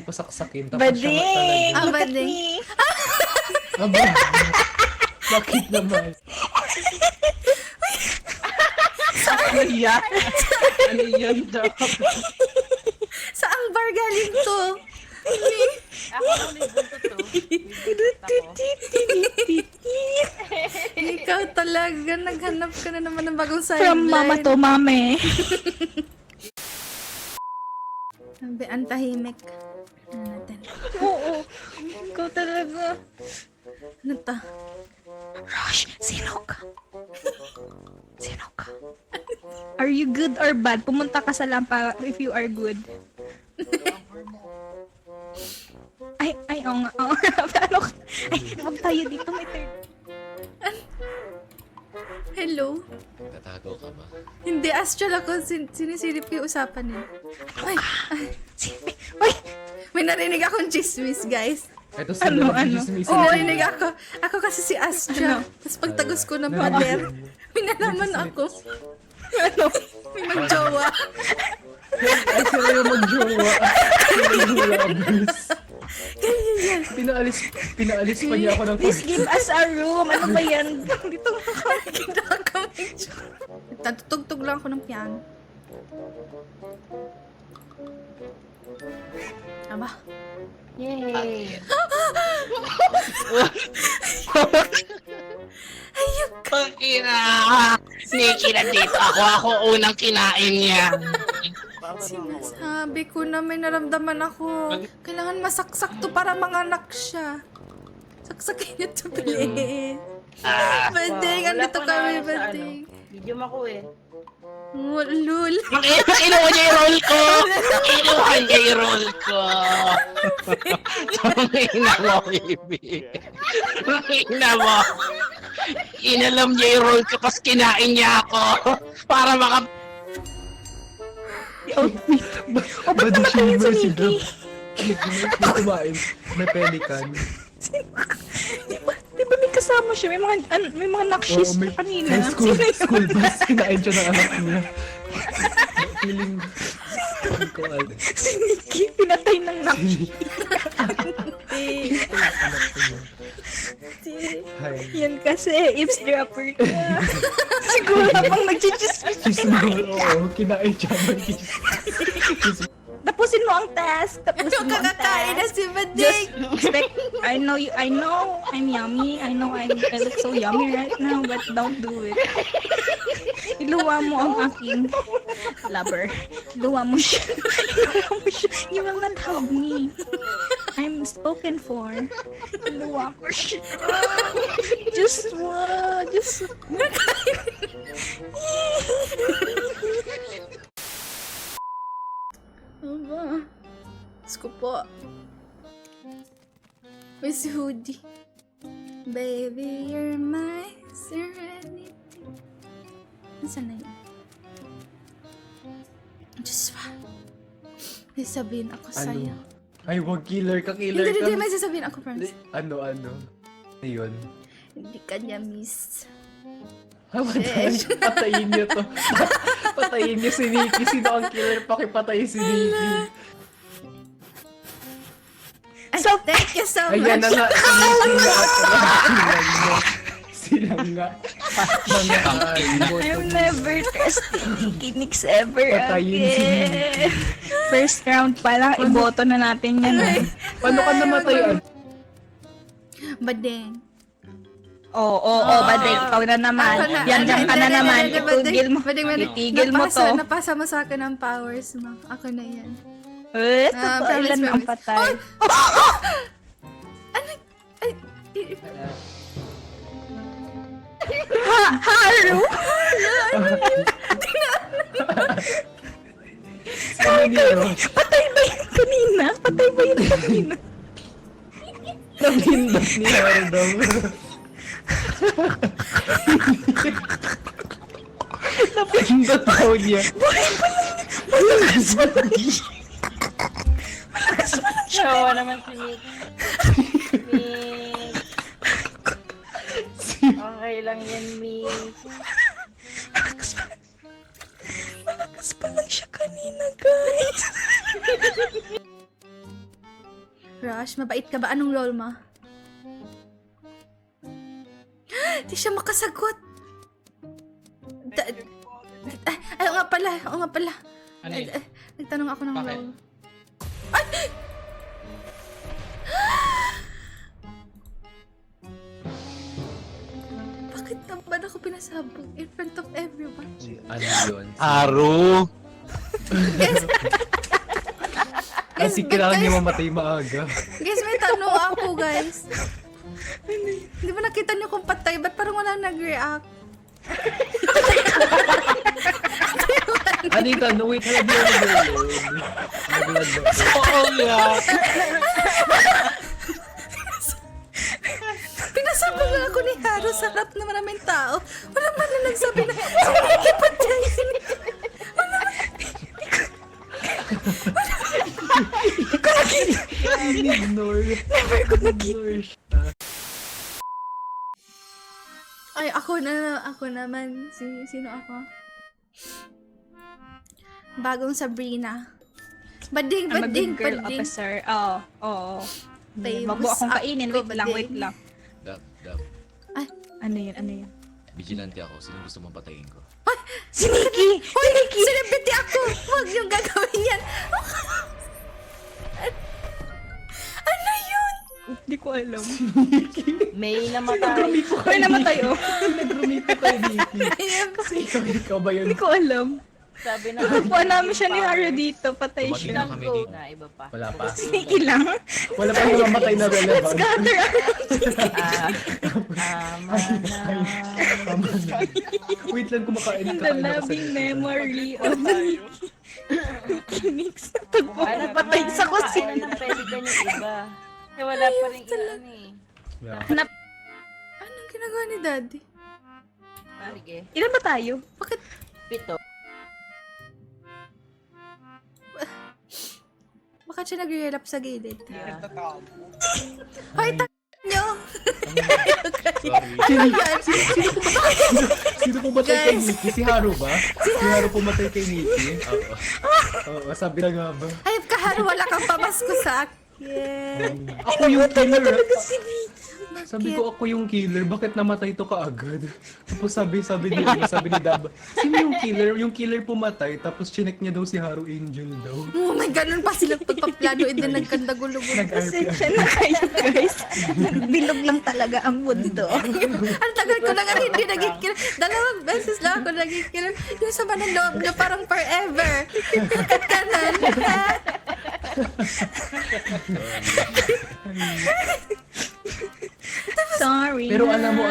pasaksakin. Tapos siya nga Bading! talaga. Bading! Aba, bakit naman? Ano yan? Ano yan daw? Saang bar galing to? Ako muna yung buntot to. Ikaw talaga, naghanap ka na naman ng bagong sideline. From mama to mame. Sabi, ang tahimik. Ano natin? Oo. Ikaw talaga. Ano to? Rosh, sino ka? Sino ka? Are you good or bad? Pumunta ka sa lampa if you are good. Ay, oo nga. Oo nga. Ano ka? Ay, huwag tayo dito. May third. Hello? Tatago ka ba? Hindi, astral ako. Sinisilip ko yung usapan niya. Ay, Uy! may narinig akong chismis, guys. Ito sila Ano? nagchismisan. Oo, narinig ako. Ako kasi si Astra. Tapos pagtagos ko ng pader, pinalaman ako. Ano? May magjowa. Ay, sila yung mag-jowa. Sila yung lovers. Ganyan yan. Pinaalis pa niya ako ng Please give us a room. Ano ba yan? Dito ako. Kita ka magjowa. Tatutugtog lang ako ng piano. Aba. Yay! Pagkina! Sneaky na dito ako. Ako unang kinain niya. Sinasabi ko na may naramdaman ako. Kailangan masaksak to para manganak siya. Saksakin niyo to, please. Bading, Wala andito pa na kami, ano sa Bading. Medium ako eh. Lul. Kinuha niya yung roll ko! Kinuha niya yung roll ko! Ina mo, baby. Ina mo. Inalam niya yung roll ko, tapos kinain niya ako. Para maka... Ba't naman tayo si Grab? May kumain. May pelican. Di ba may kasama siya? May mga nakshis may kanina. school, Sino yun? school bus. Kinain siya ng anak niya. Feeling... Hindi ko alam. Si Nikki, pinatay ng nakshis. Hi. Yan kasi, eavesdropper ka. Siguro pang nag-chismis. Chismol, oo. Kinain siya. Tapusin mo ang task. Tapusin mo ang Kakakain na task. si Bading. Expect, I know I'm yummy. I know I look so yummy right now, but don't do it. Iluwa mo ang aking lover. Iluwa mo siya. Iluwa mo siya. You will not hug me. I'm spoken for. Iluwa ko siya. Just. Aba. Diyos ko po. May si Hoodie. Baby, you're my serenity. Nasaan na yun? Diyos pa. May sabihin ako sa'yo. Ay, wag killer ka, killer Hindi, ka. hindi. May sasabihin ako, Franz. Ano? Ayun. Hindi ka niya miss. Patayin niyo to. Patayin niyo si Nikki. Sino ang killer? Pakipatay si Nikki. Ay, thank you so Ayan na much. nga. Si Nikki nga. Sila nga. I'm never trusting Kinix ever Patayin si again. First round pa lang, iboto na natin yan. Paano ka namatay? Bading. Oo, Bading, ikaw na naman. Ako na. Yan ka na naman. Bading, Itigil mo. Bading, Itigil mo to. Napasa mo sa akin ang powers mo. Ako na yan. Totoo, promise, ilan ang promise. patay? Ano? Ay, Halo? Ano niyo? Patay ba yun kanina? Napindot ni Hardom. Napindot daw niya. Buhay pa lang. Malakas pa lang. Malakas pa lang siya. Shawa naman si Nick. Nick. Okay lang yan, Nick. Malakas pa lang siya kanina, guys. Rush, mabait ka ba? Anong role mo? Di siya makasagot. Ay, oo nga pala. Ano yun? Nagtanong ako ng Bakit? role. Bakit naman ako pinasabog in front of everyone? Ano yun? Haru! Kasi kailangan niya mamatay maaga. Guys, may tanong ako, guys. Di ba nakita niyo kung patay? Ba't parang wala nag-react? Ano yung tanong? Wait, nalaglag na yun. Nalaglag na. Oo nga! Pinasabog lang ako ni Haru sa harap na maraming tao. Wala man na nagsabi na, sige, patay. Ignore. Never ko ignore siya. Ay, ako naman. Sino ako? Bagong Sabrina. Bading. I'm a good girl officer. Oo. Famous Wag mo akong kainin. ako, Wait lang. Dab. Ano yun? Vigilante ako. Sino gusto mong patayin ko? Si Nikki! Hoy, celebrity ako! Huwag niyong gagawin yan! Ano yun? Hindi ko alam. May namatay. Ay, namatay oh. Nagrumito tayo dito. Kasi ikaw ba yun? Hindi ko alam. Sabi na Nakuha namin siya ni Haru dito. Patay Dumating siya. na kami Go dito. na iba pa. Wala pa. Si Nikki lang. Wala pa yung mamatay na relevant. Scatter Wait lang, kumakain ka. the loving memory of Phoenix. Tagpo. Ano Patay sa kusina. Ng pelikan yung iba. Kasi wala pa rin ilan eh. Yeah. Anong ginagawa ni Daddy? Sige. Ilan ba tayo? Bakit? 7. Bakit siya nag-relap sa gilid? Hoy, nyo! Sorry. Ano yan? Sino pumatay kay Guys. Nikki? Si Haru ba? Si Haru pumatay kay Nikki? Oo, sabi na nga ba? Hayop ka, Haru, wala kang pamasko sa akin. Ako yung killer. Sabi ko ako yung killer, bakit namatay to kaagad? Tapos sabi ni Dab, sino yung killer? Yung killer pumatay, tapos chinek niya daw si Haru Angel daw. Oh my God, nun pa silang pagpaplano and then nagkandagulo-gulo. Pasensya na kayo guys. Nagbilog lang talaga ang mundo. Ang tagal ko na nga hindi naging killer. 2 beses lang ako naging killer. Yung sama ng loob na parang forever. Kanan. Sorry. Pero alam mo,